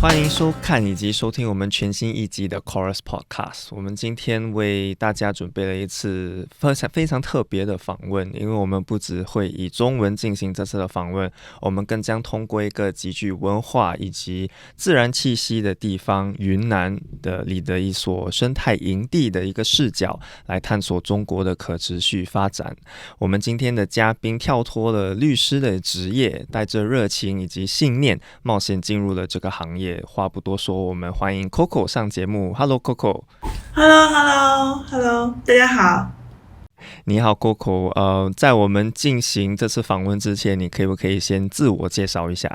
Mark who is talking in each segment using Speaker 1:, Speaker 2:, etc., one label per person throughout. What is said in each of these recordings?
Speaker 1: 欢迎收看以及收听我们全新一集的 Chorus Podcast。我们今天为大家准备了一次非常特别的访问，因为我们不只会以中文进行这次的访问，我们更将通过一个极具文化以及自然气息的地方云南里的一所生态营地的一个视角，来探索中国的可持续发展。我们今天的嘉宾跳脱了律师的职业，带着热情以及信念，冒险进入了这个行业。话不多说，我们欢迎 Coco 上节目。Hello
Speaker 2: Coco。Hello，大家好。
Speaker 1: 你好 Coco，在我们进行这次访问之前，你可不可以先自我介绍一下？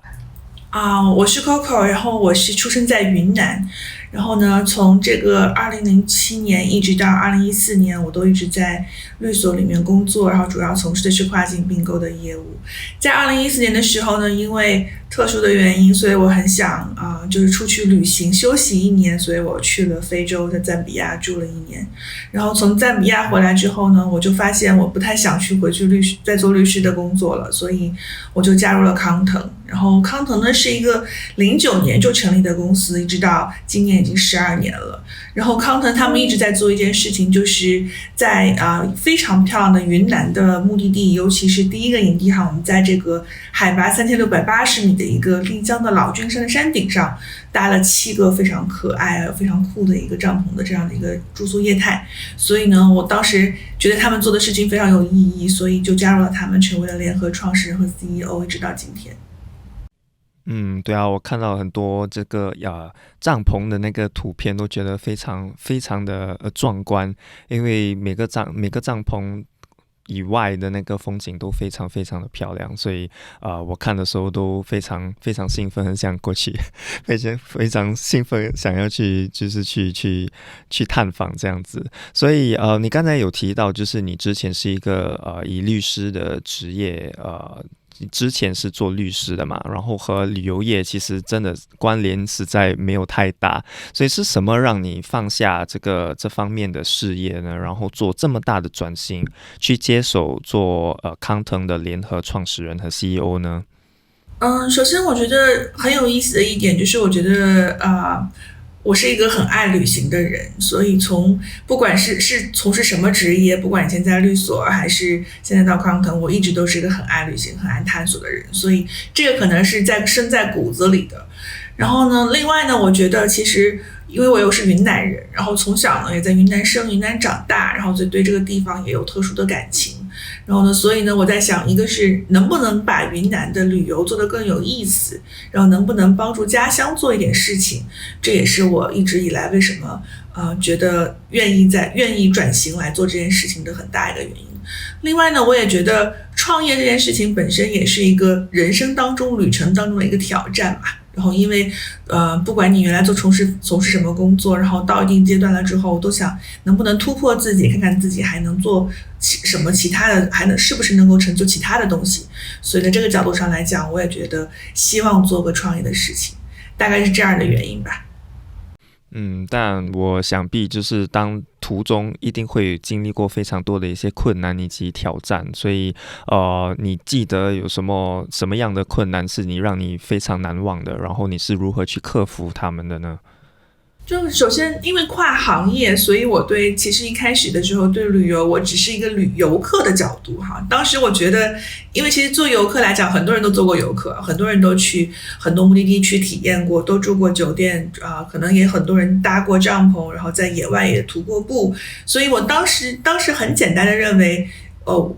Speaker 2: 我是 Coco， 然后我是出生在云南，然后呢，从这个2007年一直到2014年，我都一直在律所里面工作，然后主要从事的是跨境并购的业务。在2014年的时候呢，因为特殊的原因，所以我很想就是出去旅行休息1年，所以我去了非洲，在赞比亚住了1年。然后从赞比亚回来之后呢，我就发现我不太想回去再做律师的工作了，所以我就加入了康腾。然后康腾呢是一个09年就成立的公司，一直到今年已经12年了。然后康腾他们一直在做一件事情，就是在非常漂亮的云南的目的地，尤其是第一个营地我们在这个海拔3680米的一个丽江的老君山的山顶上搭了7个非常可爱非常酷的一个帐篷的这样的一个住宿业态。所以呢，我当时觉得他们做的事情非常有意义，所以就加入了他们，成为了联合创始人和 CEO， 一直到今天。
Speaker 1: 对啊，我看到很多这个帐篷的那个图片，都觉得非常非常的壮观，因为每个帐篷以外的那个风景都非常非常的漂亮，所以我看的时候都非常非常兴奋，很想过去，非常兴奋，想要去探访这样子。所以你刚才有提到，就是你之前是一个以律师的职业之前是做律师的嘛，然后和旅游业其实真的关联实在没有太大，所以是什么让你放下这方面的事业呢？然后做这么大的转型，去接手做康腾的联合创始人和 CEO 呢？
Speaker 2: 首先我觉得很有意思的一点就是，我觉得我是一个很爱旅行的人，所以不管是从事什么职业，不管以前在律所还是现在到康腾，我一直都是一个很爱旅行、很爱探索的人，所以这个可能是生在骨子里的。然后呢，另外呢，我觉得其实因为我又是云南人，然后从小呢也在云南生、云南长大，然后所以对这个地方也有特殊的感情。然后呢，所以呢，我在想，一个是能不能把云南的旅游做得更有意思，然后能不能帮助家乡做一点事情，这也是我一直以来为什么觉得愿意转型来做这件事情的很大一个原因。另外呢，我也觉得创业这件事情本身也是一个人生当中旅程当中的一个挑战嘛。然后因为不管你原来从事什么工作，然后到一定阶段了之后，我都想能不能突破自己，看看自己还能做什么其他的，是不是能够成就其他的东西。所以在这个角度上来讲，我也觉得希望做个创业的事情，大概是这样的原因吧。
Speaker 1: 但我想必就是当途中一定会经历过非常多的一些困难以及挑战，所以你记得有什么样的困难是让你非常难忘的，然后你是如何去克服他们的呢？
Speaker 2: 就首先因为跨行业，所以我其实一开始的时候对旅游，我只是一个游客的角度哈。当时我觉得，因为其实做游客来讲，很多人都做过游客，很多人都去很多目的地去体验过，都住过酒店可能也很多人搭过帐篷，然后在野外也徒过步，所以我当时很简单的认为。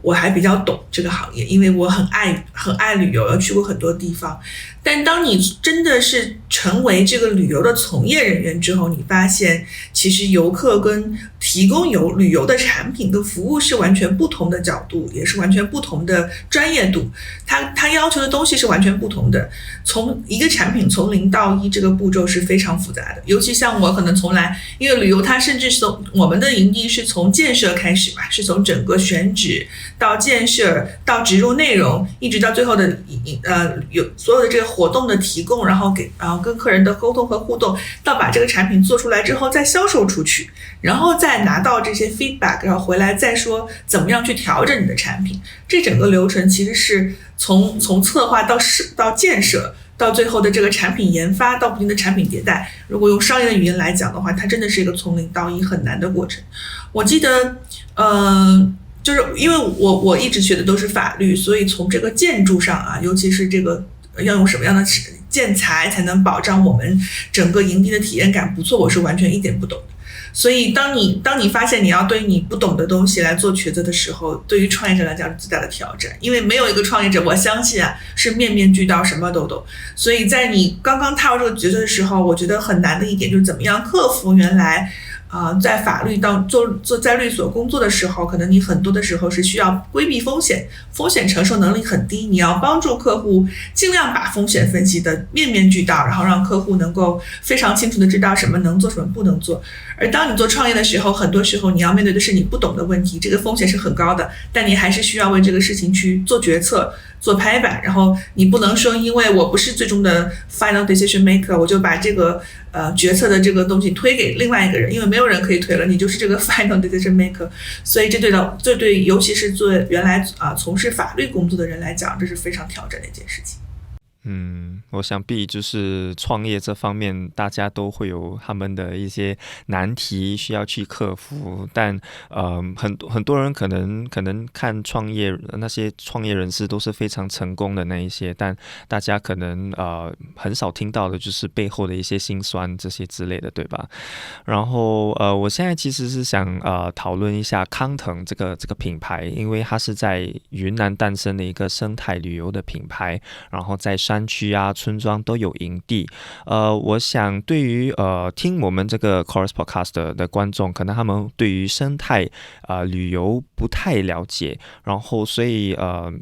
Speaker 2: 我还比较懂这个行业，因为我很爱旅游，要去过很多地方。但当你真的是成为这个旅游的从业人员之后，你发现其实游客跟提供旅游的产品的服务是完全不同的角度，也是完全不同的专业度，它要求的东西是完全不同的。从一个产品从0到1这个步骤是非常复杂的，尤其像我可能因为旅游它甚至是我们的营地是从建设开始吧，是从整个选址到建设到植入内容，一直到最后的有所有的这个活动的提供，然后跟客人的沟通和互动，到把这个产品做出来之后再销售出去，然后再拿到这些 feedback， 然后回来再说怎么样去调整你的产品。这整个流程其实是从策划到建设到最后的这个产品研发，到不停的产品迭代，如果用商业的语言来讲的话，它真的是一个从零到一很难的过程。我记得就是因为我一直学的都是法律，所以从这个建筑上啊，尤其是这个要用什么样的建材才能保障我们整个营地的体验感不错，我是完全一点不懂的。所以当你发现你要对你不懂的东西来做抉择的时候，对于创业者来讲是最大的挑战，因为没有一个创业者我相信啊是面面俱到什么都懂。所以在你刚刚踏入这个抉择的时候，我觉得很难的一点就是怎么样克服原来在法律在律所工作的时候，可能你很多的时候是需要规避风险，风险承受能力很低，你要帮助客户尽量把风险分析的面面俱到，然后让客户能够非常清楚的知道什么能做什么不能做。而当你做创业的时候，很多时候你要面对的是你不懂的问题，这个风险是很高的，但你还是需要为这个事情去做决策做拍板，然后你不能说因为我不是最终的 final decision maker， 我就把这个决策的这个东西推给另外一个人，因为没有人可以推了，你就是这个 final decision maker。 所以这对尤其是做原来从事法律工作的人来讲，这是非常挑战的一件事情。
Speaker 1: 我想必就是创业这方面，大家都会有他们的一些难题需要去克服。但很多人可能看创业那些创业人士都是非常成功的那一些，但大家可能很少听到的就是背后的一些辛酸这些之类的，对吧？然后我现在其实是想讨论一下康腾这个品牌，因为它是在云南诞生的一个生态旅游的品牌，然后在山区啊村庄都有营地。我想对于听我们这个 Chorus Podcast 的观众，可能他们对于生态旅游不太了解，然后所以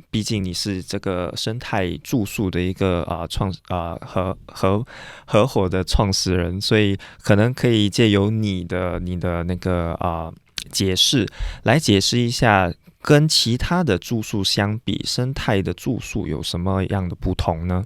Speaker 1: 毕竟你是这个生态住宿的一个合伙的创始人，所以可能可以借由你的那个解释来解释一下，跟其他的住宿相比，生态的住宿有什么样的不同呢？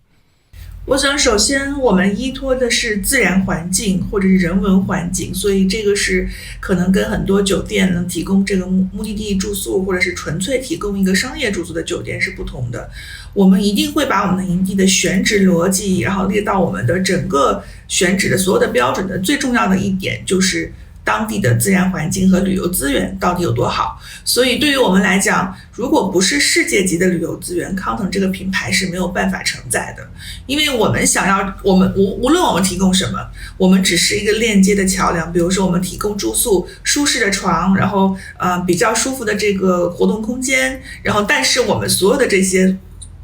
Speaker 2: 我想首先我们依托的是自然环境或者是人文环境，所以这个是可能跟很多酒店能提供这个目的地住宿或者是纯粹提供一个商业住宿的酒店是不同的。我们一定会把我们的营地的选址逻辑，然后列到我们的整个选址的所有的标准的最重要的一点就是当地的自然环境和旅游资源到底有多好。所以对于我们来讲，如果不是世界级的旅游资源，康腾这个品牌是没有办法承载的。因为我们想要，无论我们提供什么，我们只是一个链接的桥梁。比如说我们提供住宿、舒适的床，然后比较舒服的这个活动空间，然后但是我们所有的这些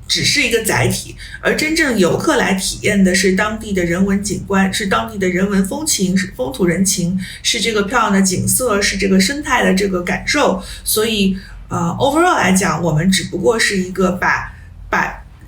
Speaker 2: 只是一个载体，而真正游客来体验的是当地的人文景观，是当地的人文风情，是风土人情，是这个漂亮的景色，是这个生态的这个感受。所以overall 来讲，我们只不过是一个把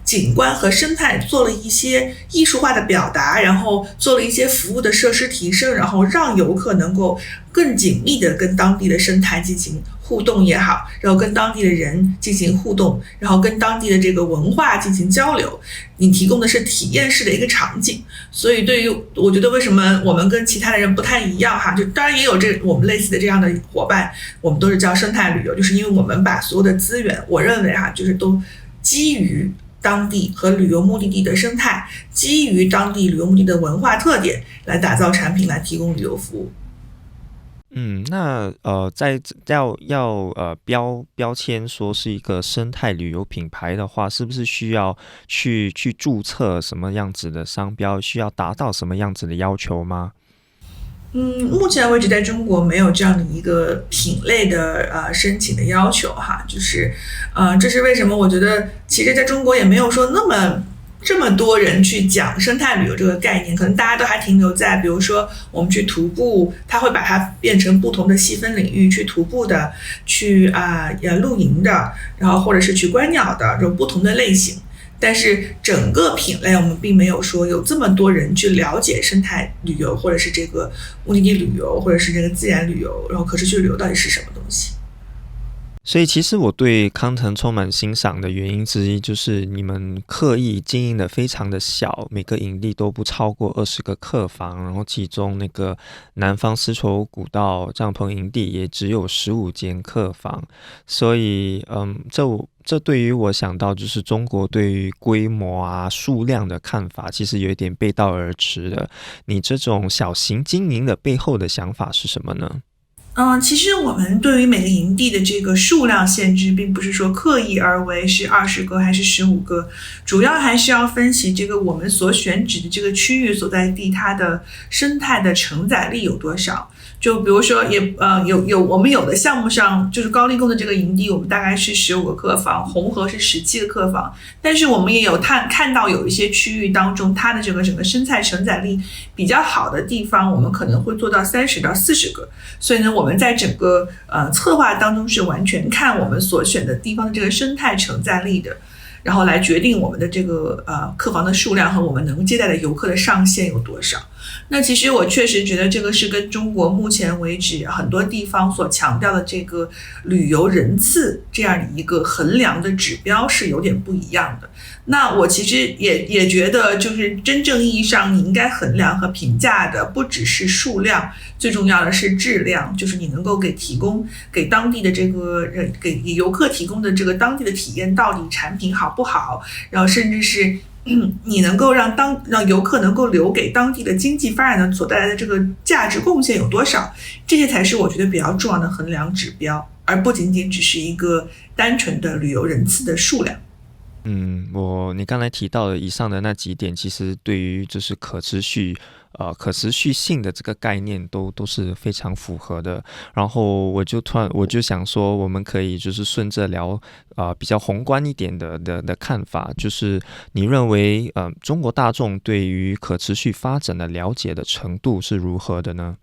Speaker 2: 景观和生态做了一些艺术化的表达，然后做了一些服务的设施提升，然后让游客能够更紧密的跟当地的生态进行互动也好，然后跟当地的人进行互动，然后跟当地的这个文化进行交流。你提供的是体验式的一个场景，所以对于我觉得为什么我们跟其他的人不太一样哈，就当然也有我们类似的这样的伙伴，我们都是叫生态旅游，就是因为我们把所有的资源，我认为就是都基于当地和旅游目的地的生态，基于当地旅游目的地的文化特点来打造产品，来提供旅游服务。
Speaker 1: 那在要标签说是一个生态旅游品牌的话，是不是需要去注册什么样子的商标，需要达到什么样子的要求吗？
Speaker 2: 目前为止在中国没有这样的一个品类的申请的要求哈，就是这是为什么我觉得其实在中国也没有说这么多人去讲生态旅游这个概念，可能大家都还停留在比如说我们去徒步，它会把它变成不同的细分领域，去徒步的，去露营的，然后或者是去观鸟的，这种不同的类型。但是整个品类我们并没有说有这么多人去了解生态旅游，或者是这个目的地旅游，或者是这个自然旅游，然后可持续旅游到底是什么东西。
Speaker 1: 所以其实我对康腾充满欣赏的原因之一，就是你们刻意经营的非常的小，每个营地都不超过20个客房，然后其中那个南方丝绸古道帐篷营地也只有15间客房，所以这对于我想到就是中国对于规模啊数量的看法，其实有一点背道而驰的。你这种小型经营的背后的想法是什么呢？
Speaker 2: 其实我们对于每个营地的这个数量限制，并不是说刻意而为是20个还是15个，主要还是要分析这个我们所选址的这个区域所在地它的生态的承载力有多少。就比如说我们有的项目上就是高丽贡的这个营地，我们大概是15个客房，红河是17个客房，但是我们也有看到有一些区域当中，它的这个整个生态承载力比较好的地方，我们可能会做到30到40个。所以呢，我们在整个策划当中是完全看我们所选的地方的这个生态承载力的，然后来决定我们的这个客房的数量和我们能接待的游客的上限有多少。那其实我确实觉得这个是跟中国目前为止很多地方所强调的这个旅游人次这样的一个衡量的指标是有点不一样的。那我其实也觉得，就是真正意义上你应该衡量和评价的不只是数量，最重要的是质量，就是你能够提供给当地的这个给游客提供的这个当地的体验到底产品好不好，然后甚至是你能够让游客能够留给当地的经济发展的所带来的这个价值贡献有多少，这些才是我觉得比较重要的衡量指标，而不仅仅只是一个单纯的旅游人次的数量。
Speaker 1: 你刚才提到的以上的那几点，其实对于就是可持续性的这个概念都是非常符合的。然后我就想说，我们可以就是顺着聊比较宏观一点的看法，就是你认为中国大众对于可持续发展的了解的程度是如何的呢？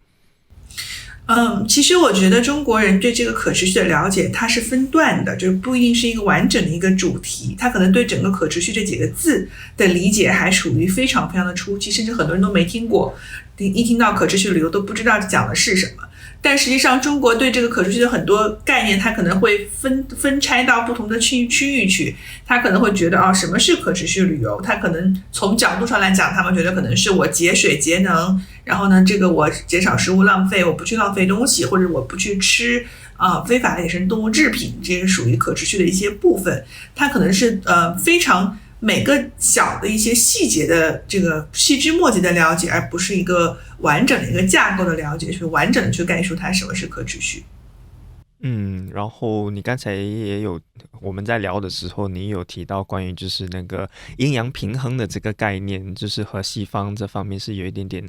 Speaker 2: 其实我觉得中国人对这个可持续的了解，它是分段的，就是不一定是一个完整的一个主题，它可能对整个可持续这几个字的理解还属于非常非常的初期，甚至很多人都没听过，一听到可持续旅游都不知道讲的是什么。但实际上中国对这个可持续的很多概念，它可能会分拆到不同的区域去，它可能会觉得什么是可持续旅游，它可能从角度上来讲，他们觉得可能是我节水节能，然后呢这个我减少食物浪费，我不去浪费东西，或者我不去吃非法的野生动物制品，这些属于可持续的一些部分。它可能是非常每个小的一些细节的这个细枝末节的了解，而不是一个完整的一个架构的了解，去完整的去概述它什么是可持续。
Speaker 1: 然后你刚才也有我们在聊的时候，你有提到关于就是那个阴阳平衡的这个概念，就是和西方这方面是有一点点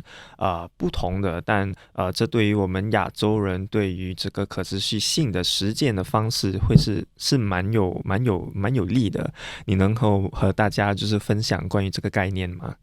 Speaker 1: 不同的，但这对于我们亚洲人对于这个可持续性的实践的方式会是蛮有利的。你能够和大家就是分享关于这个概念吗？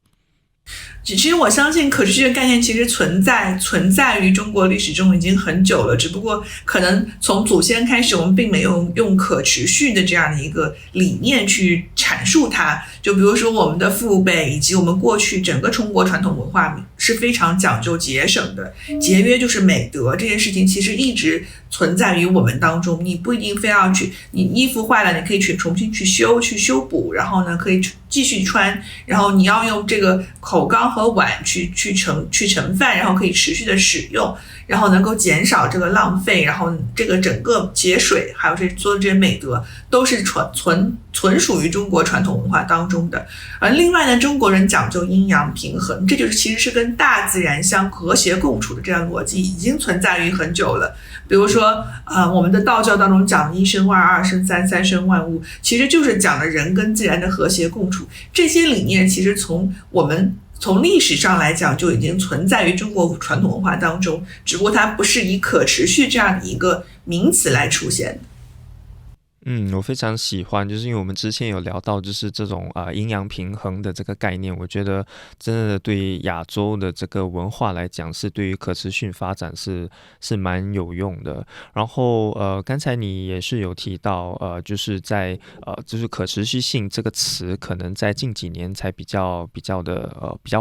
Speaker 2: 其实我相信可持续的概念其实存在于中国历史中已经很久了，只不过可能从祖先开始，我们并没有用可持续的这样的一个理念去阐述它。就比如说我们的父辈以及我们过去整个中国传统文化是非常讲究节省的，节约就是美德，这件事情其实一直存在于我们当中。你不一定非要去，你衣服坏了你可以重新去修补，然后呢可以继续穿，然后你要用这个口缸和碗去盛饭，然后可以持续的使用，然后能够减少这个浪费，然后这个整个节水还有做的这些美德都是纯属于中国传统文化当中的。而另外呢，中国人讲究阴阳平衡，这就是其实是跟大自然相和谐共处的这样逻辑已经存在于很久了。比如说我们的道教当中讲一生万，二生三，三生万物，其实就是讲了人跟自然的和谐共处。这些理念其实从历史上来讲就已经存在于中国传统文化当中，只不过它不是以可持续这样的一个名词来出现的。
Speaker 1: 我非常喜欢，就是因为我们之前有聊到，就是这种阴阳平衡的这个概念，我觉得真的对于亚洲的这个文化来讲，是对于可持续发展是蛮有用的。然后刚才你也是有提到，就是在就是可持续性这个词，可能在近几年才比较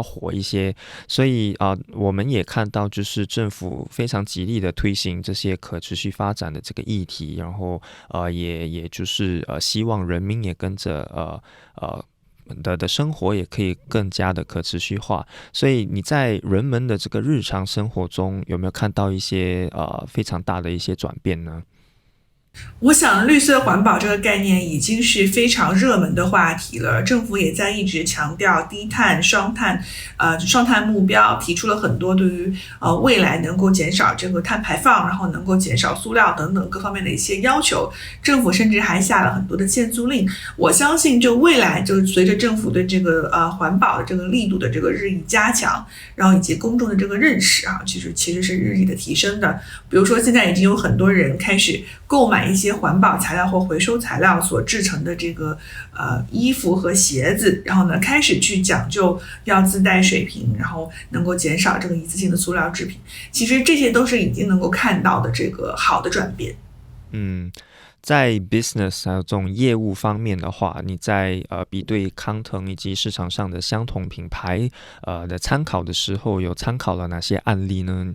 Speaker 1: 火一些，所以我们也看到，就是政府非常极力的推行这些可持续发展的这个议题，然后也就是希望人民也跟着的生活也可以更加的可持续化。所以你在人们的这个日常生活中有没有看到一些非常大的一些转变呢？
Speaker 2: 我想绿色环保这个概念已经是非常热门的话题了，政府也在一直强调低碳、双碳目标，提出了很多对于未来能够减少这个碳排放，然后能够减少塑料等等各方面的一些要求。政府甚至还下了很多的限塑令。我相信就未来就随着政府对这个环保的这个力度的这个日益加强，然后以及公众的这个认识其实是日益的提升的。比如说现在已经有很多人开始购买一些环保材料或回收材料所制成的这个衣服和鞋子，然后呢开始去讲究要自带水瓶，然后能够减少这个一次性的塑料制品。其实这些都是已经能够看到的这个好的转变。
Speaker 1: 在 business 还有这种业务方面的话，你在比对康腾以及市场上的相同品牌的参考的时候，有参考了哪些案例呢？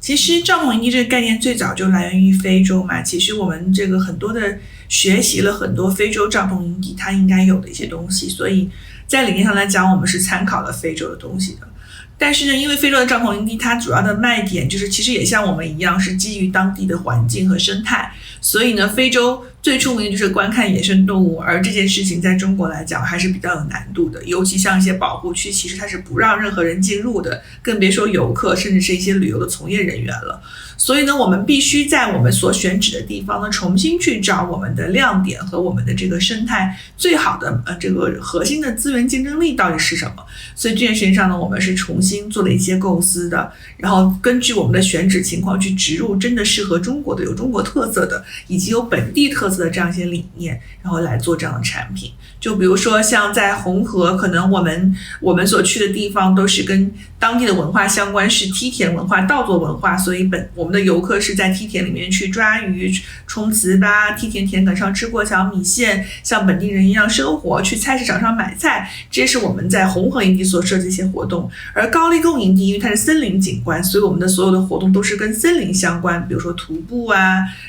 Speaker 2: 其实帐篷营地这个概念最早就来源于非洲嘛，其实我们这个很多的学习了很多非洲帐篷营地它应该有的一些东西，所以在理念上来讲，我们是参考了非洲的东西的。但是呢，因为非洲的帐篷营地它主要的卖点就是其实也像我们一样是基于当地的环境和生态，所以呢非洲最出名的就是观看野生动物，而这件事情在中国来讲还是比较有难度的，尤其像一些保护区其实它是不让任何人进入的，更别说游客甚至是一些旅游的从业人员了。所以呢我们必须在我们所选址的地方呢重新去找我们的亮点和我们的这个生态最好的这个核心的资源竞争力到底是什么。所以这件事情上呢我们是重新做了一些构思的，然后根据我们的选址情况去植入真的适合中国的有中国特色的以及有本地特色的这样一些理念，然后来做这样的产品。就比如说像在红河，可能我们所去的地方都是跟当地的文化相关，是梯田文化、稻作文化，所以我们的游客是在梯田里面去抓鱼、冲糍粑，梯田田埂上吃过桥米线，像本地人一样生活，去菜市场上买菜，这是我们在红河营地所设计一些活动。而高丽贡营地因为它是森林景观，所以我们的所有的活动都是跟森林相关，比如说徒步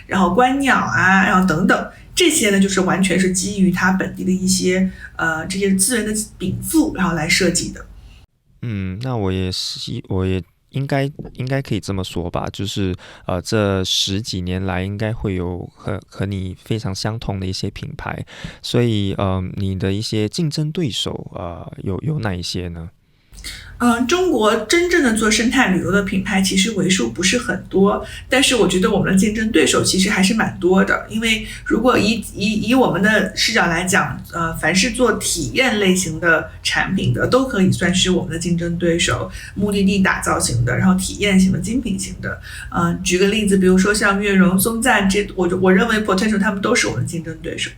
Speaker 2: 然后观鸟然后等等。这些呢，就是完全是基于它本地的一些这些资源的禀赋，然后来设计的。
Speaker 1: 那我也应该可以这么说吧，就是这10几年来应该会有和你非常相同的一些品牌，所以你的一些竞争对手有哪一些呢？
Speaker 2: 中国真正的做生态旅游的品牌其实为数不是很多，但是我觉得我们的竞争对手其实还是蛮多的。因为如果以我们的视角来讲，凡是做体验类型的产品的都可以算是我们的竞争对手，目的地打造型的，然后体验型的、精品型的。举个例子，比如说像悦榕、松赞，我认为 potential 他们都是我们的竞争对手。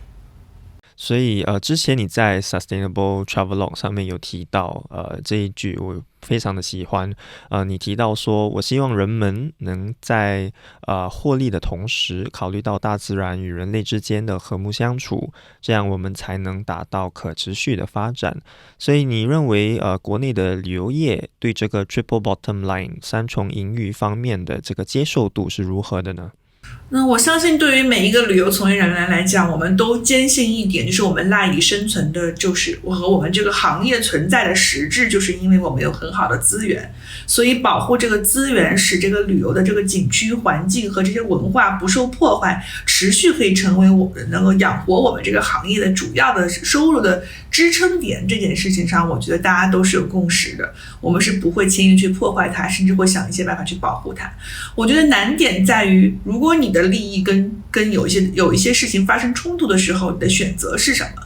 Speaker 1: 所以之前你在 Sustainable Travelog 上面有提到这一句我非常的喜欢，你提到说我希望人们能在获利的同时考虑到大自然与人类之间的和睦相处，这样我们才能达到可持续的发展。所以你认为国内的旅游业对这个 Triple Bottom Line 三重盈余方面的这个接受度是如何的呢？
Speaker 2: 那我相信对于每一个旅游从业人员来讲，我们都坚信一点，就是我们赖以生存的就是和我们这个行业存在的实质，就是因为我们有很好的资源，所以保护这个资源，使这个旅游的这个景区环境和这些文化不受破坏，持续可以成为我们能够养活我们这个行业的主要的收入的支撑点。这件事情上我觉得大家都是有共识的，我们是不会轻易去破坏它，甚至会想一些办法去保护它。我觉得难点在于，如果你的利益跟有一些事情发生冲突的时候，你的选择是什么？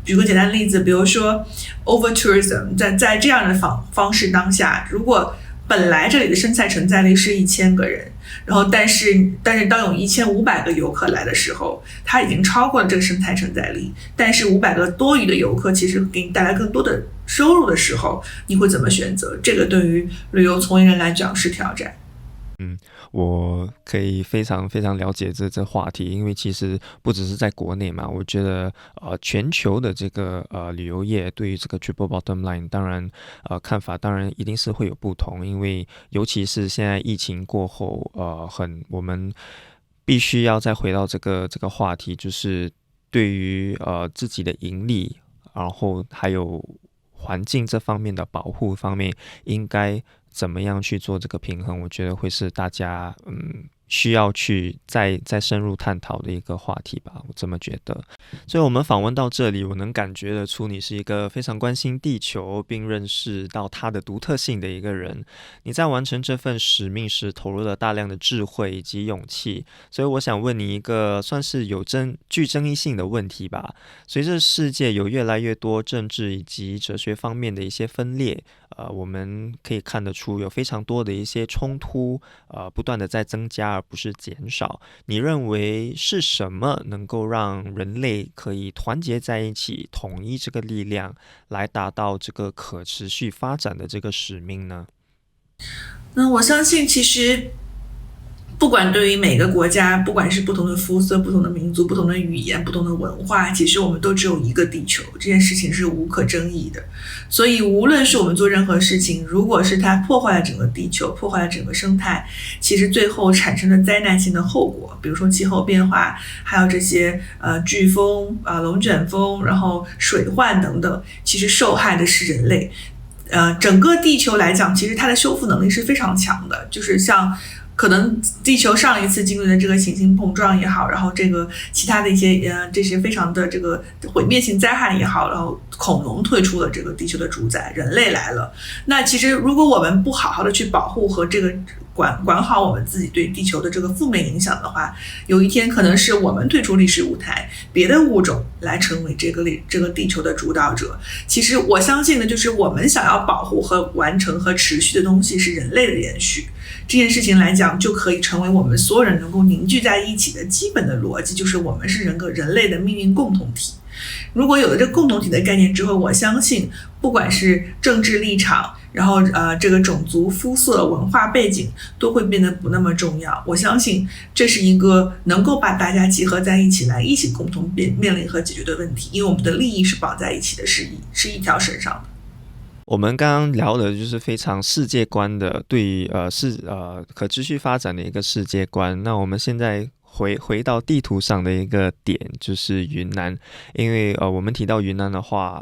Speaker 2: 举个简单的例子，比如说 over tourism， 在这样的方式当下，如果本来这里的生态承载力是1000个人，然后但是当有1500个游客来的时候，它已经超过了这个生态承载力，但是500个多余的游客其实给你带来更多的收入的时候，你会怎么选择？这个对于旅游从业人来讲是挑战。
Speaker 1: 我可以非常非常了解这话题，因为其实不只是在国内嘛，我觉得全球的这个旅游业对于这个 triple bottom line 当然看法当然一定是会有不同，因为尤其是现在疫情过后我们必须要再回到这个话题，就是对于自己的盈利，然后还有环境这方面的保护方面应该怎么样去做这个平衡，我觉得会是大家需要去再深入探讨的一个话题吧，我这么觉得。所以我们访问到这里，我能感觉得出你是一个非常关心地球并认识到它的独特性的一个人。你在完成这份使命时投入了大量的智慧以及勇气，所以我想问你一个算是具争议性的问题吧。随着世界有越来越多政治以及哲学方面的一些分裂，我们可以看得出有非常多的一些冲突不断的在增加而不是减少。你认为是什么能够让人类可以团结在一起，统一这个力量，来达到这个可持续发展的这个使命呢？
Speaker 2: 那我相信其实不管对于每个国家，不管是不同的肤色、不同的民族、不同的语言、不同的文化，其实我们都只有一个地球，这件事情是无可争议的。所以无论是我们做任何事情，如果是它破坏了整个地球，破坏了整个生态，其实最后产生的灾难性的后果，比如说气候变化，还有这些飓风龙卷风，然后水患等等，其实受害的是人类。整个地球来讲，其实它的修复能力是非常强的，就是像可能地球上一次经历的这个行星碰撞也好，然后这个其他的一些这些非常的这个毁灭性灾害也好，然后恐龙退出了这个地球的主宰，人类来了。那其实如果我们不好好的去保护和这个管好我们自己对地球的这个负面影响的话，有一天可能是我们退出历史舞台，别的物种来成为这个地球的主导者。其实我相信的就是我们想要保护和完成和持续的东西是人类的延续，这件事情来讲就可以成为我们所有人能够凝聚在一起的基本的逻辑，就是我们是人类的命运共同体。如果有了这个共同体的概念之后，我相信不管是政治立场，然后这个种族、肤色、文化背景都会变得不那么重要。我相信这是一个能够把大家集合在一起来一起共同面临和解决的问题，因为我们的利益是绑在一起的，是一条绳上的。
Speaker 1: 我们刚刚聊的就是非常世界观的，对于可持续发展的一个世界观。那我们现在回到地图上的一个点，就是云南。因为我们提到云南的话，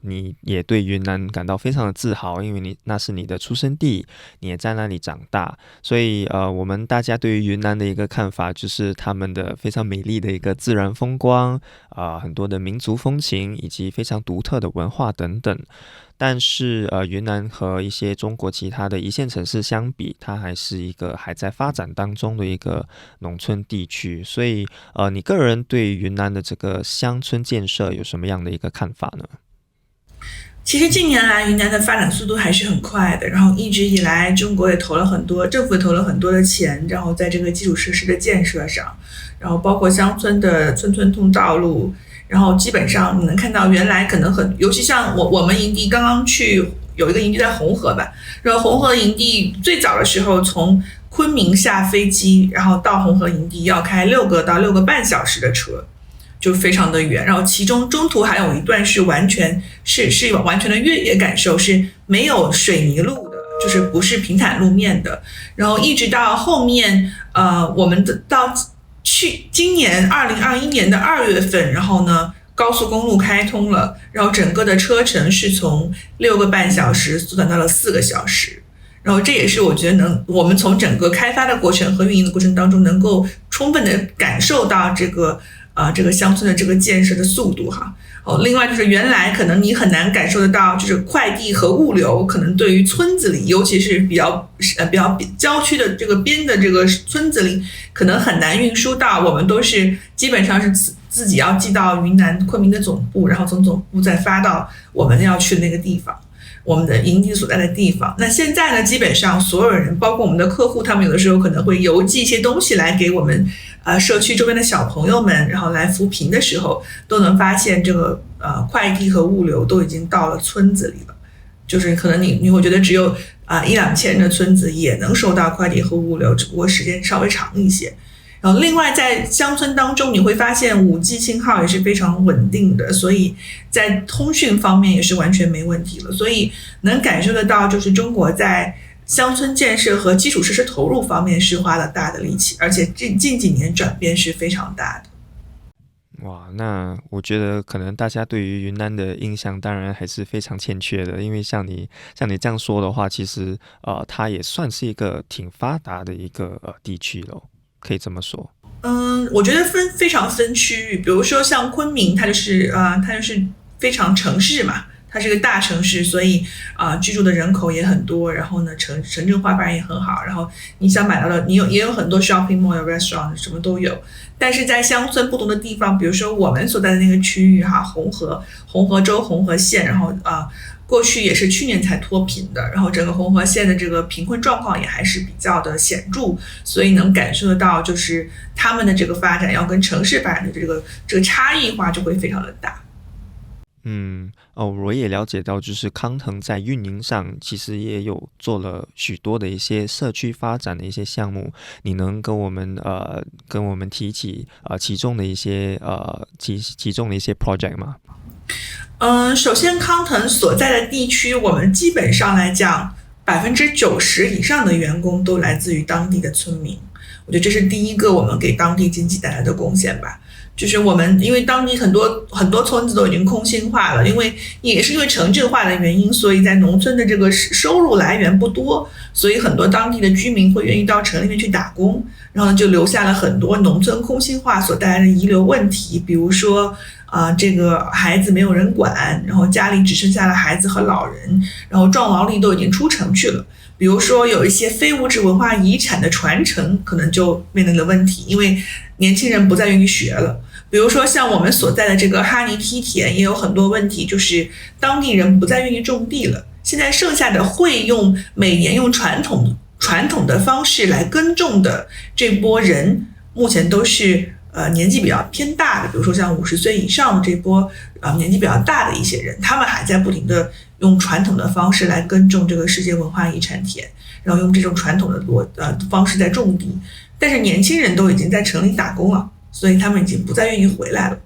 Speaker 1: 你也对云南感到非常的自豪，因为那是你的出生地，你也在那里长大，所以我们大家对于云南的一个看法就是他们的非常美丽的一个自然风光，很多的民族风情以及非常独特的文化等等。但是云南和一些中国其他的一线城市相比，它还是一个还在发展当中的一个农村地区。所以你个人对云南的这个乡村建设有什么样的一个看法呢？
Speaker 2: 其实近年来云南的发展速度还是很快的，然后一直以来中国也投了很多，政府也投了很多的钱，然后在这个基础设施的建设上，然后包括乡村的村村通道路，然后基本上你能看到原来可能尤其像我们营地刚刚去有一个营地在红河吧，然后红河营地最早的时候从昆明下飞机，然后到红河营地要开6个到6个半小时的车，就非常的远，然后其中中途还有一段是完全的越野感受，是没有水泥路的，就是不是平坦路面的，然后一直到后面我们到今年2021年的2月份，然后呢高速公路开通了，然后整个的车程是从6个半小时缩短到了4个小时，然后这也是我觉得我们从整个开发的过程和运营的过程当中能够充分的感受到这个乡村的这个建设的速度哈。另外就是原来可能你很难感受得到，就是快递和物流可能对于村子里，尤其是比较郊区的这个边的这个村子里，可能很难运输到，我们都是基本上是自己要寄到云南昆明的总部，然后从总部再发到我们要去的那个地方。我们的营地所在的地方。那现在呢，基本上所有人，包括我们的客户，他们有的时候可能会邮寄一些东西来给我们社区周边的小朋友们，然后来扶贫的时候，都能发现这个快递和物流都已经到了村子里了。就是可能你会觉得只有1-2千人的村子也能收到快递和物流，只不过时间稍微长一些。然后另外在乡村当中，你会发现 5G 信号也是非常稳定的，所以在通讯方面也是完全没问题了。所以能感受得到，就是中国在乡村建设和基础设施投入方面是花了大的力气，而且近几年转变是非常大的。
Speaker 1: 哇，那我觉得可能大家对于云南的印象当然还是非常欠缺的，因为像你这样说的话，其实它也算是一个挺发达的一个地区了，可以这么说。
Speaker 2: 我觉得非常分区域，比如说像昆明，它就是非常城市嘛，它是个大城市，所以居住的人口也很多，然后呢城镇化发展也很好，然后你想买到的也有很多 shopping mall restaurant 什么都有。但是在乡村不同的地方，比如说我们所在的那个区域红河州红河县，然后过去也是去年才脱贫的，然后整个红河县的这个贫困状况也还是比较的显著，所以能感受得到，就是他们的这个发展要跟城市发展的这个差异化就会非常的大。
Speaker 1: 我也了解到，就是康腾在运营上其实也有做了许多的一些社区发展的一些项目，你能跟我们提起其中的一些project 吗？
Speaker 2: 首先康腾所在的地区，我们基本上来讲90%以上的员工都来自于当地的村民，我觉得这是第一个我们给当地经济带来的贡献吧。就是我们因为当地很多村子都已经空心化了，也是因为城镇化的原因，所以在农村的这个收入来源不多，所以很多当地的居民会愿意到城里面去打工，然后呢就留下了很多农村空心化所带来的遗留问题，比如说这个孩子没有人管，然后家里只剩下了孩子和老人，然后壮劳力都已经出城去了。比如说有一些非物质文化遗产的传承可能就面临了问题，因为年轻人不再愿意学了。比如说像我们所在的这个哈尼梯田也有很多问题，就是当地人不再愿意种地了，现在剩下的会每年用传统的方式来耕种的这波人，目前都是年纪比较偏大的，比如说像50岁以上的这波年纪比较大的一些人，他们还在不停的用传统的方式来耕种这个世界文化遗产田，然后用这种传统的方式在种地，但是年轻人都已经在城里打工了，所以他们已经不再愿意回来了。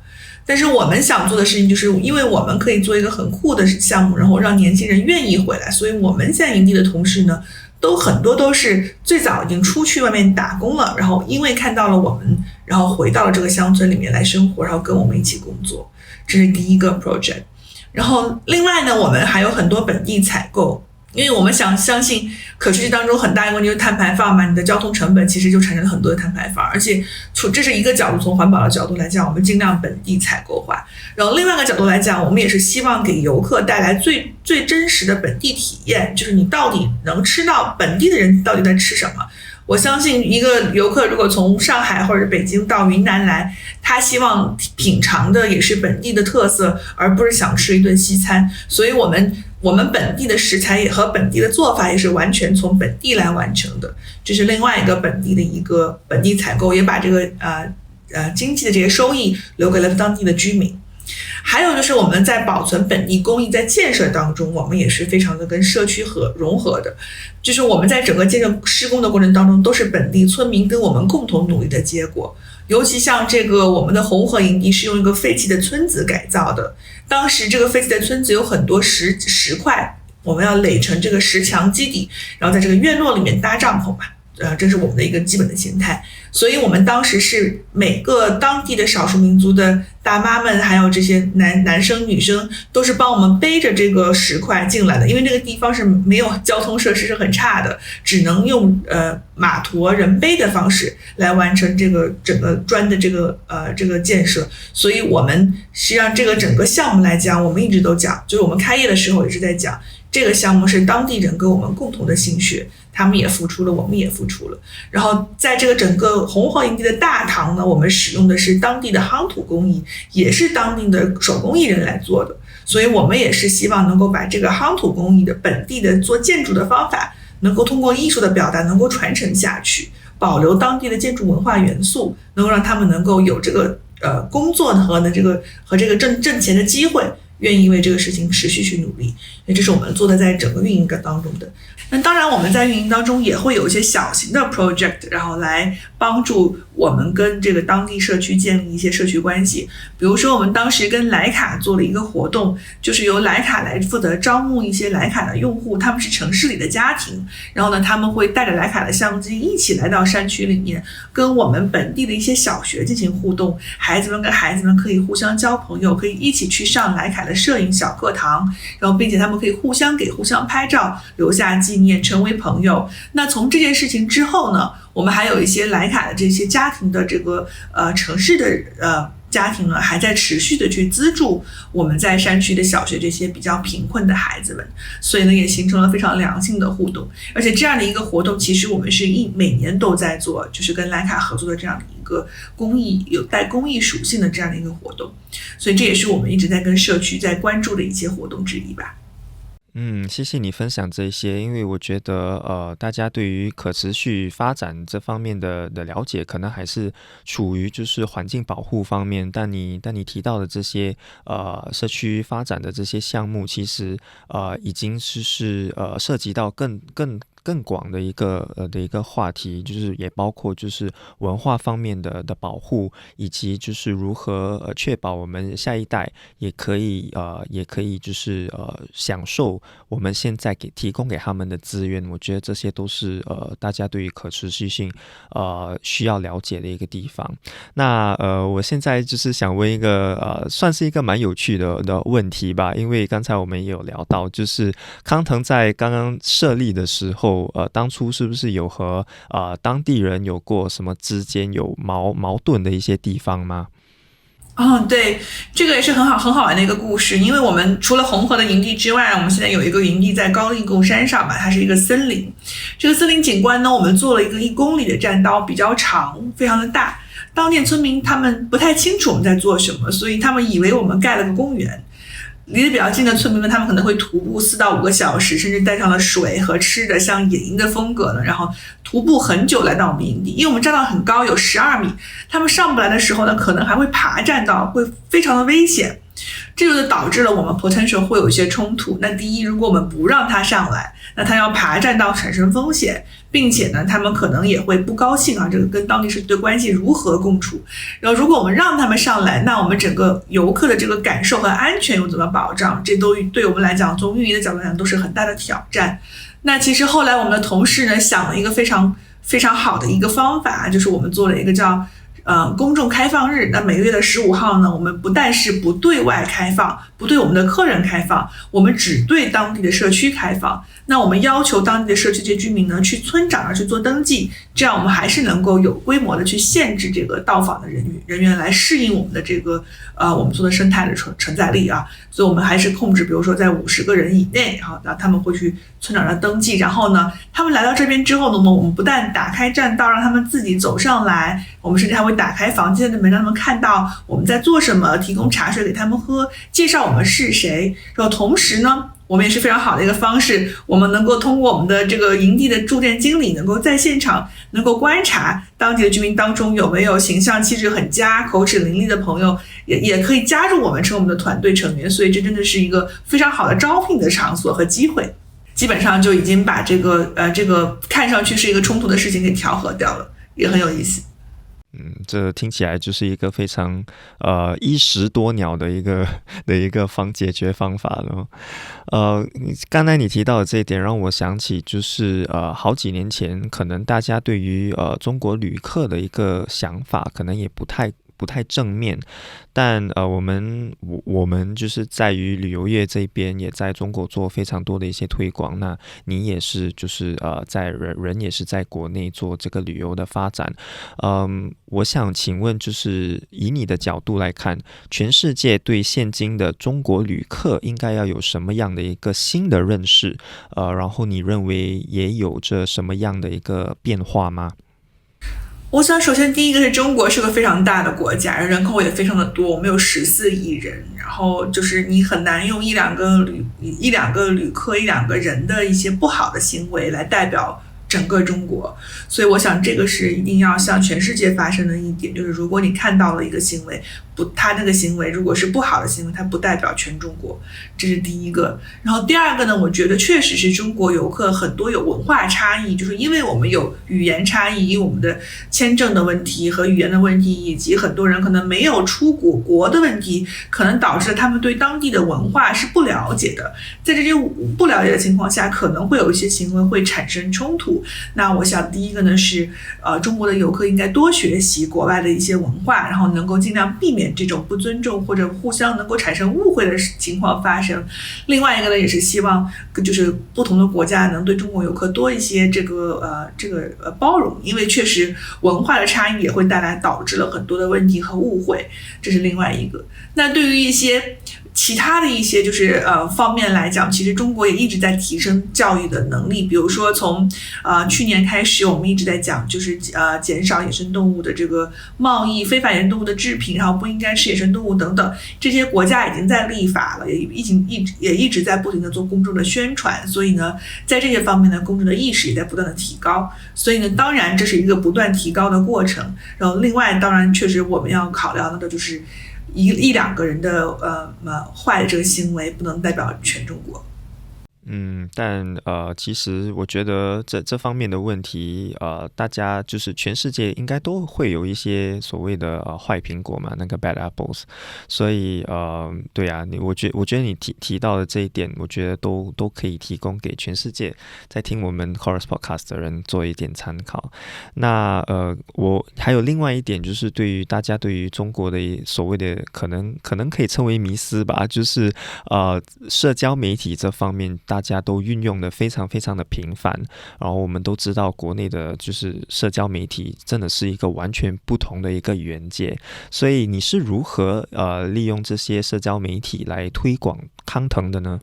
Speaker 2: 但是我们想做的事情，就是因为我们可以做一个很酷的项目，然后让年轻人愿意回来，所以我们现在营地的同事呢，很多都是最早已经出去外面打工了，然后因为看到了我们，然后回到了这个乡村里面来生活，然后跟我们一起工作，这是第一个 project。 然后另外呢，我们还有很多本地采购，因为我们相信可持续当中很大一个问题就是碳排放嘛，你的交通成本其实就产生了很多的碳排放，而且这是一个角度，从环保的角度来讲，我们尽量本地采购化。然后另外一个角度来讲，我们也是希望给游客带来最真实的本地体验，就是你到底能吃到本地的人到底在吃什么。我相信一个游客如果从上海或者北京到云南来，他希望品尝的也是本地的特色，而不是想吃一顿西餐。所以我们本地的食材也和本地的做法也是完全从本地来完成的，这是另外一个本地采购，也把这个经济的这些收益留给了当地的居民。还有就是我们在保存本地工艺在建设当中，我们也是非常的跟社区融合的，就是我们在整个建设施工的过程当中，都是本地村民跟我们共同努力的结果。尤其像这个我们的红河营地是用一个废弃的村子改造的，当时这个废弃的村子有很多石块，我们要垒成这个石墙基底，然后在这个院落里面搭帐篷嘛，这是我们的一个基本的形态。所以我们当时是每个当地的少数民族的大妈们，还有这些男生女生，都是帮我们背着这个石块进来的，因为这个地方是没有交通设施，是很差的，只能用马驮人背的方式来完成这个整个砖的这个建设。所以我们实际上这个整个项目来讲，我们一直都讲，就是我们开业的时候也是在讲，这个项目是当地人跟我们共同的心血，他们也付出了，我们也付出了。然后在这个整个红黄营地的大堂呢，我们使用的是当地的夯土工艺，也是当地的手工艺人来做的，所以我们也是希望能够把这个夯土工艺的本地的做建筑的方法，能够通过艺术的表达能够传承下去，保留当地的建筑文化元素，能够让他们能够有这个工作和这个挣钱的机会，愿意为这个事情持续去努力。所以这是我们做的在整个运营当中的。那当然我们在运营当中也会有一些小型的 project， 然后来帮助我们跟这个当地社区建立一些社区关系。比如说我们当时跟莱卡做了一个活动，就是由莱卡来负责招募一些莱卡的用户，他们是城市里的家庭，然后呢他们会带着莱卡的相机一起来到山区里面，跟我们本地的一些小学进行互动，孩子们跟孩子们可以互相交朋友，可以一起去上莱卡的摄影小课堂，然后并且他们可以互相拍照，留下纪念，成为朋友。那从这件事情之后呢，我们还有一些莱卡的这些家庭的这个城市的家庭呢，还在持续的去资助我们在山区的小学这些比较贫困的孩子们，所以呢也形成了非常良性的互动。而且这样的一个活动，其实我们是每年都在做，就是跟莱卡合作的这样的一个公益，有带公益属性的这样的一个活动，所以这也是我们一直在跟社区在关注的一些活动之一吧。
Speaker 1: 谢谢你分享这些，因为我觉得大家对于可持续发展这方面的了解，可能还是处于就是环境保护方面，但你提到的这些社区发展的这些项目，其实已经是涉及到更广的一个话题，就是也包括就是文化方面的保护，以及就是如何确保我们下一代也可以就是享受我们现在提供给他们的资源。我觉得这些都是大家对于可持续性需要了解的一个地方。那我现在就是想问一个算是一个蛮有趣的问题吧，因为刚才我们也有聊到，就是康腾在刚刚设立的时候，当初是不是有和当地人有过什么之间有矛盾的一些地方吗？
Speaker 2: 对，这个也是很好玩的一个故事。因为我们除了红河的营地之外，我们现在有一个营地在高力贡山上吧，它是一个森林。这个森林景观呢，我们做了一个1公里的栈道，比较长，非常的大。当地村民他们不太清楚我们在做什么，所以他们以为我们盖了个公园。离得比较近的村民们，他们可能会徒步4到5个小时，甚至带上了水和吃的，像野营的风格呢，然后徒步很久来到我们营地。因为我们栈道很高，有12米，他们上不来的时候呢，可能还会爬栈道，会非常的危险。这就导致了我们 potential 会有一些冲突。那第一，如果我们不让他上来，那他要爬栈道产生风险，并且呢，他们可能也会不高兴这个跟当地社区的关系如何共处。然后如果我们让他们上来，那我们整个游客的这个感受和安全又怎么保障？这都对我们来讲，从运营的角度来讲都是很大的挑战。那其实后来我们的同事呢，想了一个非常非常好的一个方法，就是我们做了一个叫公众开放日。那每个月的15号呢，我们不但是不对外开放，不对我们的客人开放，我们只对当地的社区开放。那我们要求当地的社区这些居民呢，去村长那去做登记，这样我们还是能够有规模的去限制这个到访的人员来适应我们的这个我们做的生态的承载力啊。所以我们还是控制，比如说在50个人以内，那他们会去村长那登记，然后呢，他们来到这边之后呢，我们不但打开栈道让他们自己走上来，我们甚至还会打开房间的门让他们看到我们在做什么，提供茶水给他们喝，介绍我们是谁。然后同时呢，我们也是非常好的一个方式，我们能够通过我们的这个营地的驻店经理，能够在现场能够观察当地的居民当中有没有形象气质很佳、口齿伶俐的朋友，也可以加入我们成为我们的团队成员。所以这真的是一个非常好的招聘的场所和机会，基本上就已经把这个看上去是一个冲突的事情给调和掉了，也很有意思。
Speaker 1: 这听起来就是一个非常一石多鸟的一个解决方法了。刚才你提到的这一点让我想起，就是好几年前可能大家对于中国旅客的一个想法可能也不不太正面。但我们就是在于旅游业这边也在中国做非常多的一些推广。那你也是就是在人也是在国内做这个旅游的发展。我想请问，就是以你的角度来看，全世界对现今的中国旅客应该要有什么样的一个新的认识？然后你认为也有着什么样的一个变化吗？
Speaker 2: 我想，首先第一个是中国是个非常大的国家，人口也非常的多，我们有14亿人，然后就是你很难用一两个旅客、一两个人的一些不好的行为来代表整个中国，所以我想这个是一定要向全世界发生的一点，就是如果你看到了一个行为，他那个行为如果是不好的行为，它不代表全中国，这是第一个。然后第二个呢，我觉得确实是中国游客很多有文化差异，就是因为我们有语言差异，因为我们的签证的问题和语言的问题，以及很多人可能没有出过国的问题，可能导致他们对当地的文化是不了解的。在这些不了解的情况下，可能会有一些行为会产生冲突。那我想第一个呢是中国的游客应该多学习国外的一些文化，然后能够尽量避免这种不尊重或者互相能够产生误会的情况发生。另外一个呢，也是希望就是不同的国家能对中国游客多一些这个包容，因为确实文化的差异也会导致了很多的问题和误会，这是另外一个。那对于一些其他的一些就是方面来讲，其实中国也一直在提升教育的能力。比如说从去年开始，我们一直在讲就是减少野生动物的这个贸易、非法野生动物的制品，然后不应该吃野生动物等等，这些国家已经在立法了，也一直在不停的做公众的宣传。所以呢，在这些方面呢，公众的意识也在不断的提高。所以呢，当然这是一个不断提高的过程。然后另外，当然确实我们要考量的就是一两个人的坏的这个行为不能代表全中国。
Speaker 1: 但其实我觉得这方面的问题，大家就是全世界应该都会有一些所谓的坏苹果嘛，那个 bad apples。所以对啊，我觉得你提到的这一点，我觉得都可以提供给全世界在听我们 Chorus Podcast 的人做一点参考。那我还有另外一点，就是大家对于中国的所谓的可能可以称为迷思吧，就是社交媒体这方面大家都运用的非常非常的频繁，然后我们都知道国内的就是社交媒体真的是一个完全不同的一个元界。所以你是如何利用这些社交媒体来推广康腾的呢？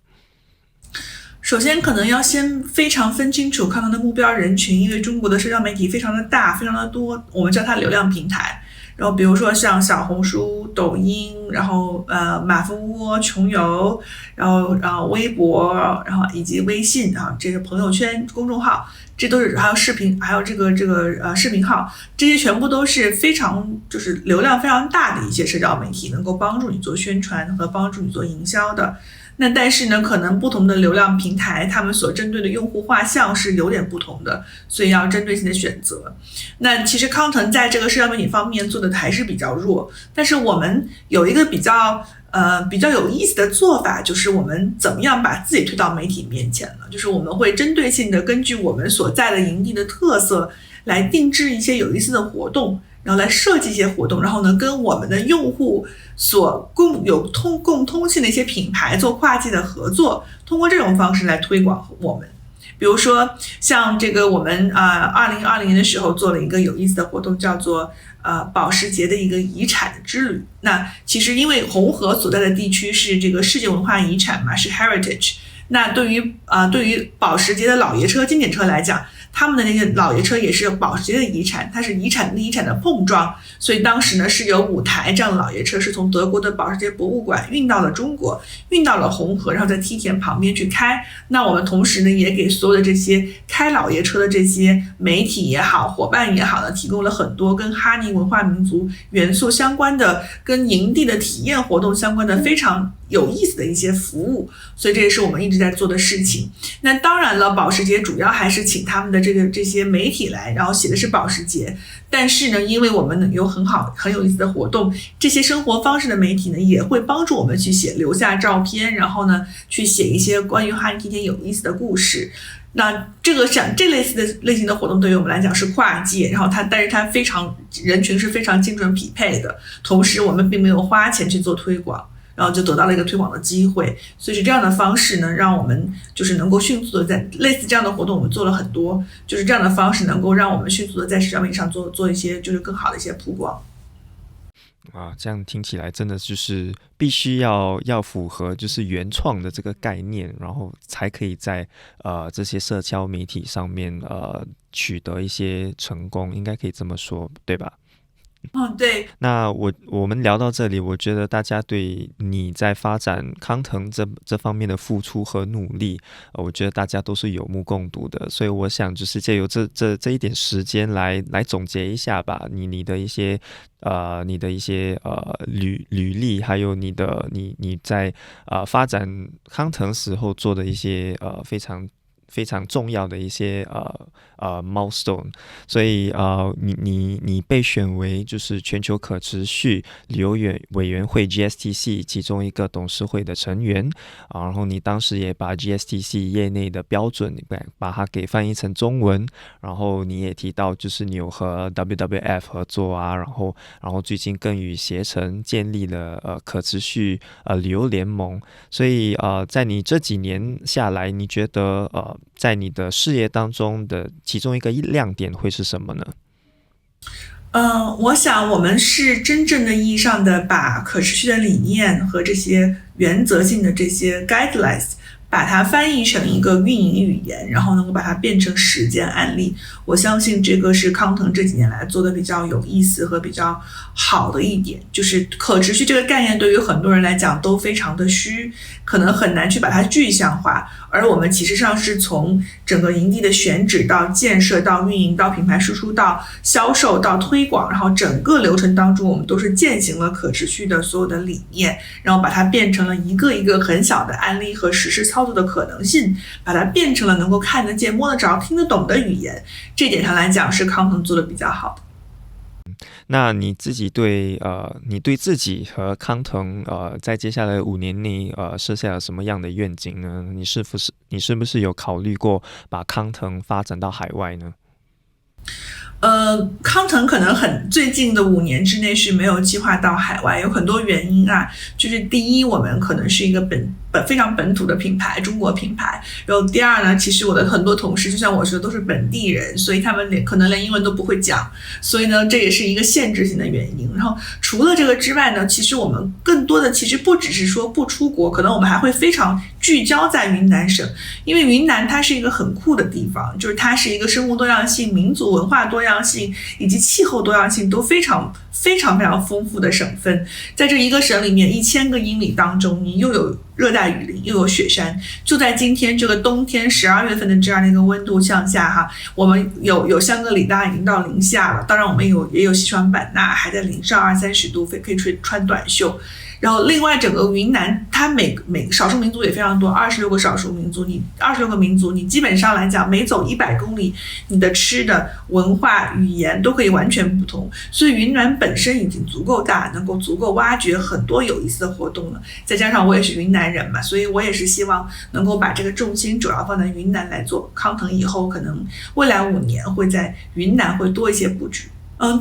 Speaker 2: 首先可能要先非常分清楚康腾的目标人群，因为中国的社交媒体非常的大，非常的多，我们叫它流量平台。然后比如说像小红书、抖音，然后马蜂窝、穷游，然后微博，然后以及微信啊，这个朋友圈、公众号，这都是还有视频，还有这个视频号，这些全部都是非常就是流量非常大的一些社交媒体，能够帮助你做宣传和帮助你做营销的。那但是呢，可能不同的流量平台，他们所针对的用户画像是有点不同的，所以要针对性的选择。那其实康腾在这个社交媒体方面做的还是比较弱，但是我们有一个比较有意思的做法，就是我们怎么样把自己推到媒体面前了，就是我们会针对性的根据我们所在的营地的特色来定制一些有意思的活动，然后来设计一些活动，然后呢跟我们的用户所共通性的一些品牌做跨界的合作，通过这种方式来推广我们。比如说像这个我们2020年的时候做了一个有意思的活动，叫做保时捷的一个遗产之旅。那其实因为红河所在的地区是这个世界文化遗产嘛，是 heritage。那对于保时捷的老爷车、经典车来讲，他们的那些老爷车也是保时捷的遗产，它是遗产跟遗产的碰撞，所以当时呢是有5台这样的老爷车是从德国的保时捷博物馆运到了中国，运到了红河，然后在梯田旁边去开。那我们同时呢也给所有的这些开老爷车的这些媒体也好、伙伴也好呢，提供了很多跟哈尼文化民族元素相关的、跟营地的体验活动相关的非常有意思的一些服务，所以这也是我们一直在做的事情。那当然了，保时捷主要还是请他们的这些媒体来，然后写的是保时捷。但是呢，因为我们有很有意思的活动，这些生活方式的媒体呢，也会帮助我们去留下照片，然后呢，去写一些关于哈尼梯田有意思的故事。那这类型的活动对于我们来讲是跨界，然后但是它非常人群是非常精准匹配的，同时我们并没有花钱去做推广，然后就得到了一个推广的机会，所以是这样的方式呢，让我们就是能够迅速的在类似这样的活动，我们做了很多，就是这样的方式能够让我们迅速的在社交媒体上做一些就是更好的一些曝光。
Speaker 1: 这样听起来真的就是必须要符合就是原创的这个概念，然后才可以在这些社交媒体上面取得一些成功，应该可以这么说，对吧？
Speaker 2: 对。
Speaker 1: 那我们聊到这里，我觉得大家对你在发展康腾这方面的付出和努力，我觉得大家都是有目共睹的。所以我想就是借由这一点时间来总结一下吧，你的一些履历，还有你在发展康腾时候做的一些非常重要的一些milestone， 所以你被选为就是全球可持续旅游委员会 GSTC 其中一个董事会的成员，然后你当时也把 GSTC 业内的标准把它给翻译成中文，然后你也提到就是你有和 WWF 合作啊，然后最近更与携程建立了可持续旅游联盟，所以在你这几年下来，你觉得在你的事业当中的其中一个亮点会是什么呢？
Speaker 2: 我想我们是真正的意义上的把可持续的理念和这些原则性的这些 guidelines把它翻译成一个运营语言，然后能够把它变成实践案例。我相信这个是康腾这几年来做的比较有意思和比较好的一点，就是可持续这个概念对于很多人来讲都非常的虚，可能很难去把它具象化，而我们其实上是从整个营地的选址到建设到运营到品牌输出到销售到推广，然后整个流程当中我们都是践行了可持续的所有的理念，然后把它变成了一个一个很小的案例和实施操作的可能性，把它变成了能够看得见摸得着听得懂的语言，这点上来讲是康腾做的比较好的。
Speaker 1: 那你自己你对自己和康腾在接下来5年内设下了什么样的愿景呢？你是不是有考虑过把康腾发展到海外呢？
Speaker 2: 康腾可能最近的5年之内是没有计划到海外，有很多原因啊，就是第一，我们可能是一个非常本土的品牌，中国品牌。然后第二呢，其实我的很多同事就像我说都是本地人，所以他们可能连英文都不会讲，所以呢这也是一个限制性的原因。然后除了这个之外呢，其实我们更多的其实不只是说不出国，可能我们还会非常聚焦在云南省，因为云南它是一个很酷的地方，就是它是一个生物多样性、民族文化多样性以及气候多样性都非常非常非常丰富的省份。在这一个省里面1000个英里当中，你又有热带雨林又有雪山，就在今天这个冬天12月份的这样的一个温度向下哈，我们有香格里拉已经到零下了，当然我们也有西双版纳还在零上20-30度，可以穿短袖。然后另外整个云南它每少数民族也非常多，26个少数民族，你26个民族，你基本上来讲每走100公里，你的吃的文化语言都可以完全不同，所以云南本身已经足够大，能够足够挖掘很多有意思的活动了。再加上我也是云南人嘛，所以我也是希望能够把这个重心主要放在云南来做。康腾以后可能未来5年会在云南会多一些布局。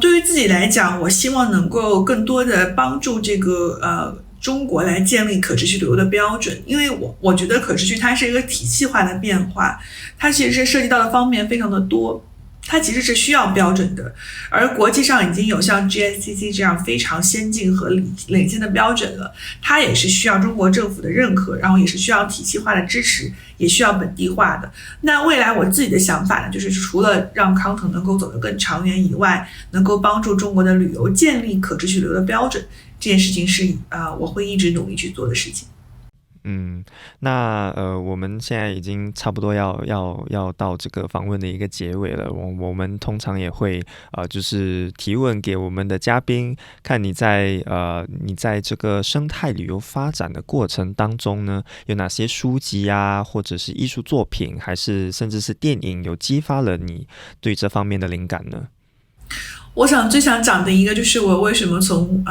Speaker 2: 对于自己来讲，我希望能够更多的帮助这个中国来建立可持续旅游的标准，因为我觉得可持续它是一个体系化的变化，它其实是涉及到的方面非常的多，它其实是需要标准的，而国际上已经有像 GSTC 这样非常先进和领先的标准了，它也是需要中国政府的认可，然后也是需要体系化的支持，也需要本地化的。那未来我自己的想法呢，就是除了让康腾能够走得更长远以外，能够帮助中国的旅游建立可持续旅游的标准，这件事情是我会一直努力去做的事情。
Speaker 1: 那我们现在已经差不多要到这个访问的一个结尾了。我们通常也会就是提问给我们的嘉宾，看你在这个生态旅游发展的过程当中呢，有哪些书籍啊，或者是艺术作品，还是甚至是电影，有激发了你对这方面的灵感呢？
Speaker 2: 我最想讲的一个就是我为什么从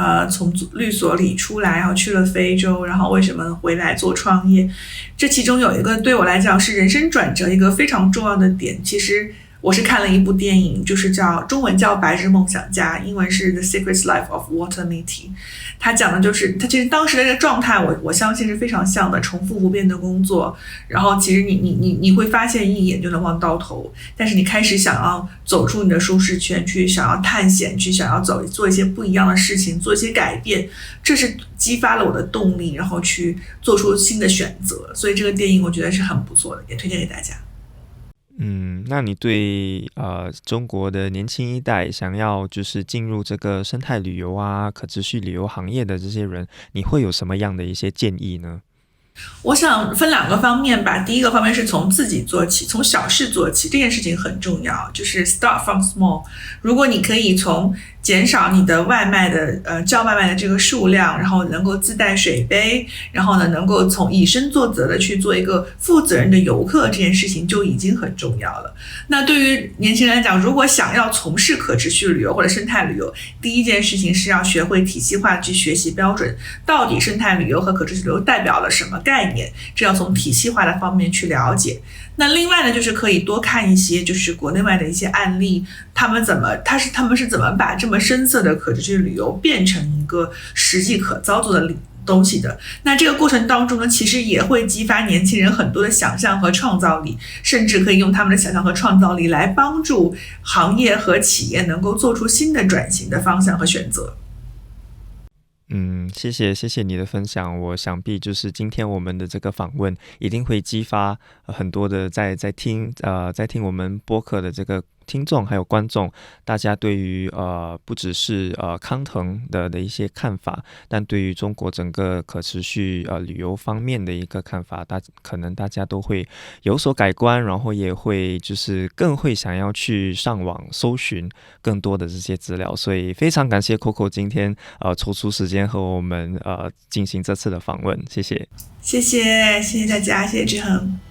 Speaker 2: 律所里出来，然后去了非洲，然后为什么回来做创业。这其中有一个对我来讲是人生转折一个非常重要的点。其实我是看了一部电影，就是中文叫《白日梦想家》，英文是《The Secret Life of Walter Mitty》。他讲的就是他其实当时的这个状态，我相信是非常像的，重复不变的工作，然后其实你会发现一眼就能望到头，但是你开始想要走出你的舒适圈，去想要探险，去想要做一些不一样的事情，做一些改变，这是激发了我的动力，然后去做出新的选择。所以这个电影我觉得是很不错的，也推荐给大家。
Speaker 1: 那你对中国的年轻一代想要就是进入这个生态旅游啊、可持续旅游行业的这些人，你会有什么样的一些建议呢？
Speaker 2: 我想分2个方面吧。第一个方面是从自己做起，从小事做起，这件事情很重要，就是 start from small。如果你可以从减少你的叫外卖的这个数量，然后能够自带水杯，然后呢能够从以身作则的去做一个负责任的游客，这件事情就已经很重要了。那对于年轻人来讲，如果想要从事可持续旅游或者生态旅游，第一件事情是要学会体系化的去学习标准，到底生态旅游和可持续旅游代表了什么概念，这要从体系化的方面去了解。那另外呢，就是可以多看一些就是国内外的一些案例，他们是怎么把这么深色的可持续旅游变成一个实际可操作的东西的。那这个过程当中呢，其实也会激发年轻人很多的想象和创造力，甚至可以用他们的想象和创造力来帮助行业和企业能够做出新的转型的方向和选择。
Speaker 1: 谢谢你的分享。我想必就是今天我们的这个访问一定会激发很多的在听我们播客的这个听众还有观众，大家对于不只是康腾的一些看法，但对于中国整个可持续旅游方面的一个看法，可能大家都会有所改观，然后也会就是更会想要去上网搜寻更多的这些资料。所以非常感谢 Coco 今天抽出时间和我们进行这次的访问，谢谢。
Speaker 2: 谢谢大家，谢谢志恒。